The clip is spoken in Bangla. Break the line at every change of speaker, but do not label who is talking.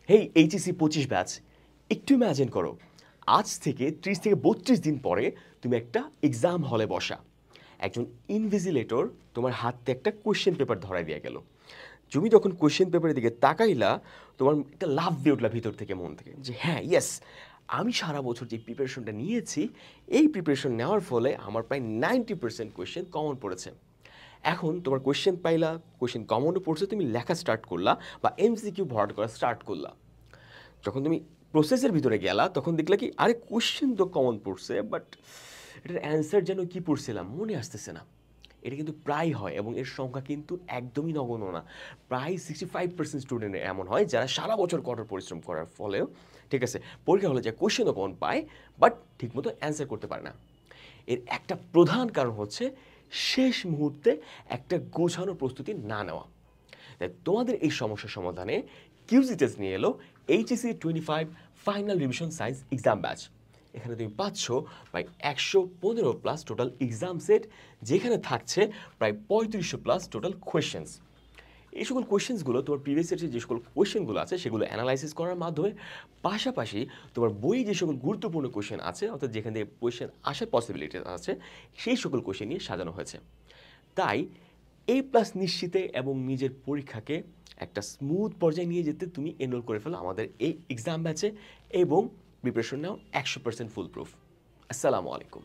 হেই এইচএসসি 25 ব্যাচ, একটু ইম্যাজিন করো আজ থেকে 30 থেকে 32 দিন পরে তুমি একটা এক্সাম হলে বসা। একজন ইনভিজিলেটর তোমার হাতে একটা কোয়েশ্চেন পেপার ধরাই দিয়ে গেল। তুমি যখন কোয়েশ্চেন পেপারের দিকে তাকাইলা, তোমার একটা লাভ দিয়ে উঠলা ভিতর থেকে, মন থেকে, যে হ্যাঁ ইয়েস, আমি সারা বছর যে প্রিপারেশনটা নিয়েছি, এই প্রিপারেশন নেওয়ার ফলে আমার প্রায় 90% কোয়েশ্চেন কমন পড়েছে। এখন তোমার কোয়েশ্চেন পাইলা, কোয়েশ্চেন কমনও পড়ছে, তুমি লেখা স্টার্ট করলা বা এমসিকিউ ভরাট করা স্টার্ট করলা। যখন তুমি প্রসেসের ভিতরে গেলা তখন দেখলা কি, আরে কোয়েশ্চেন তো কমন পড়ছে, বাট এটার অ্যান্সার যেন কি পড়ছিলাম মনে আসতেছে না। এটা কিন্তু প্রায় হয় এবং এর সংখ্যা কিন্তু একদমই নগণ্য না। প্রায় 65% স্টুডেন্টের এমন হয় যারা সারা বছর কঠোর পরিশ্রম করার ফলেও, ঠিক আছে, পরীক্ষা হলে যে কোয়েশ্চেনও কমন পায়, বাট ঠিকমতো অ্যান্সার করতে পারে না। এর একটা প্রধান কারণ হচ্ছে শেষ মুহূর্তে একটা গোছানো প্রস্তুতি না নেওয়া। তাই তোমাদের এই সমস্যার সমাধানে কিউজি টেস্ট নিয়ে এলো HSC 25 final revision science exam batch. এখানে তুমি পাচ্ছ প্রায় 115 প্লাস টোটাল এক্সাম সেট, যেখানে থাকছে প্রায় 3500 প্লাস টোটাল কোয়েশ্চেন্স। এই সকল কোয়েশ্চেন্সগুলো তোমার প্রিভিয়াস ইয়ারের যে সকল কোয়েশ্চেনগুলো আছে সেগুলো অ্যানালাইসিস করার মাধ্যমে, পাশাপাশি তোমার বইয়ে যে সকল গুরুত্বপূর্ণ কোয়েশ্চেন আছে, অর্থাৎ যেখান থেকে কোয়েশ্চেন আসার পসিবিলিটি আছে, সেই সকল কোয়েশ্চেন নিয়ে সাজানো হয়েছে। তাই এ প্লাস নিশ্চিতে এবং নিজের পরীক্ষাকে একটা স্মুথ পর্যায়ে নিয়ে যেতে তুমি এনরোল করে ফেলো আমাদের এই এক্সাম ব্যাচে এবং প্রিপারেশন নাও 100% ফুল প্রুফ। আসসালামু আলাইকুম।